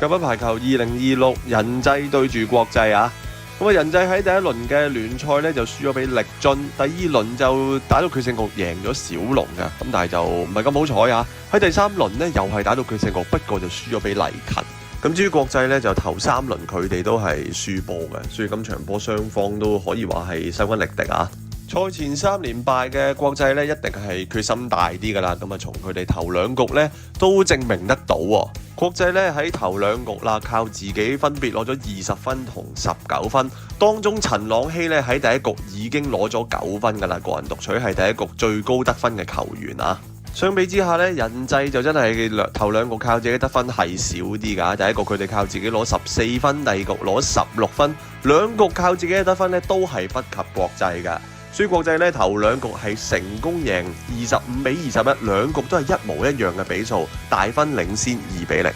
甲一排球2026人際對住國際啊！咁啊，人際喺第一輪嘅聯賽咧就輸咗俾力津，第二輪就打到決勝局贏咗小龍嘅，咁但係就唔係咁好彩啊！喺第三輪呢，又係打到決勝局，不過就輸咗俾黎勤。咁至於國際咧，就頭3輪佢哋都係輸波嘅，所以今場波雙方都可以話係勢均力敵啊！賽前3連敗嘅國際咧，一定係決心大啲㗎啦。咁啊，從佢哋頭2局咧都證明得到喎。國際咧喺頭2局啦，靠自己分別攞咗20分同19分，當中陳朗希咧喺第一局已經攞咗9分㗎啦，個人獨取係第一局最高得分嘅球員啊。相比之下咧，人際就真係頭2局靠自己得分係少啲㗎。第一局佢哋靠自己攞14分，第二局攞16分，兩局靠自己嘅得分咧都係不及國際㗎。所以國際咧頭2局係成功贏25比21，兩局都係一模一樣嘅比數，大分領先2比0。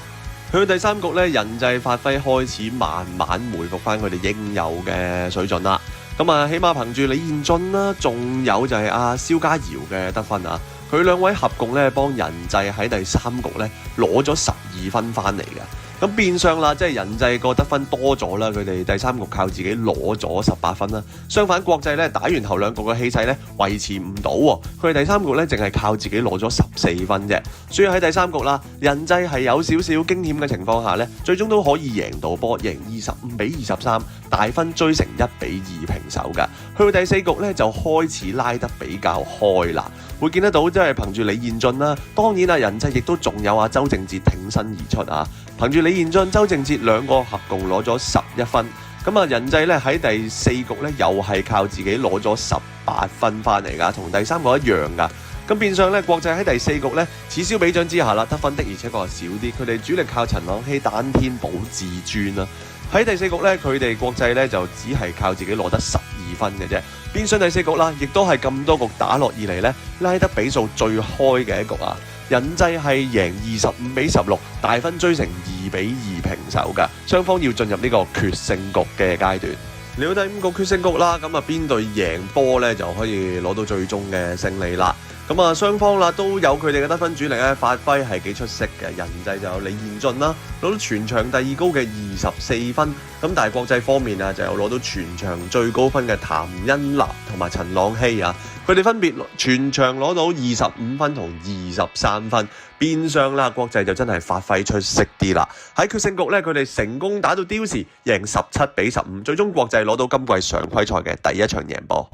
去到第3局咧，人際發揮開始慢慢回復翻佢哋應有嘅水準啦。咁啊，起碼憑住李彥俊啦，仲有就係蕭家堯嘅得分啊，佢兩位合共咧幫人際喺第3局咧攞咗12分翻嚟嘅。咁變相啦，即係人際個得分多咗啦，佢哋第3局靠自己攞咗18分啦。相反國際咧打完頭2局嘅氣勢咧維持唔到喎，佢哋第3局咧淨係靠自己攞咗14分啫。所以喺第3局啦，人際係有少少驚險嘅情況下咧，最終都可以贏到波，贏25比23，大分追成1比2平手㗎。去到第4局咧就開始拉得比較開啦，會見得到即係憑住李彥俊啦，當然人際亦都仲有周正哲挺身而出啊，憑住李彥俊、周正哲兩個合共攞咗11分，咁人際咧喺第4局咧又係靠自己攞咗18分翻嚟㗎，同第3局一樣㗎。咁變相咧國際喺第4局咧此消彼長之下啦，得分的而且確係少啲，佢哋主力靠陳朗希單天保至尊啦。喺第4局咧，佢哋國際咧就只係靠自己攞得12分嘅啫。變相第4局啦，亦都係咁多局打落以嚟咧，拉得比數最開嘅一局啊！人際係贏25比16，大分追成2比2平手㗎。雙方要進入呢個決勝局嘅階段。嚟到第5局決勝局啦，咁邊隊贏波咧就可以攞到最終嘅勝利啦。咁雙方啦都有佢哋嘅得分主力咧，發揮係幾出色嘅。人際就有李彥俊啦，攞到全場第2高嘅24分。咁但係國際方面就有攞到全場最高分嘅譚恩納同埋陳朗希啊，佢哋分別全場攞到25分同23分。變相啦，國際就真係發揮出色啲啦。喺決勝局咧，佢哋成功打到刁時，贏17比15，最終國際攞到今季常規賽嘅第1場贏波。